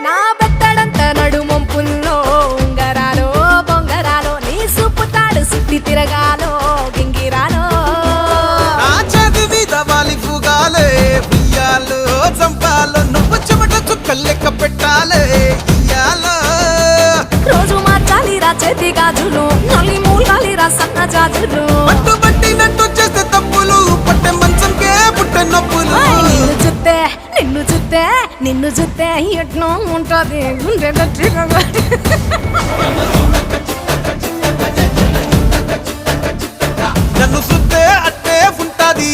నా బెత్తడంత నడుమొంపుల్లో ఉంగరాలో బొంగరాలో నీ సూపు తాడు సుట్టి తిరగాలో గింగిరాలో నా చేతి మీద వాలి పుగాలే బియ్యాలు చంపాలో నువ్వు చెమట చుక్కలు లెక్క పెట్టాలే ఇయ్యాలో రోజు మార్చాలిరా చేతి గాజులు నల్లి మూలాలిరా సన్న జాజులు పట్టు పట్టినట్టు చేస్తే తప్పులు పట్టే మంచంకే పుట్టే నొప్పులు నిన్ను చూస్తే ఎట్నో ఉంటది గుండె గట్టిగా నన్ను సుత్తే అట్టే ఉంటాది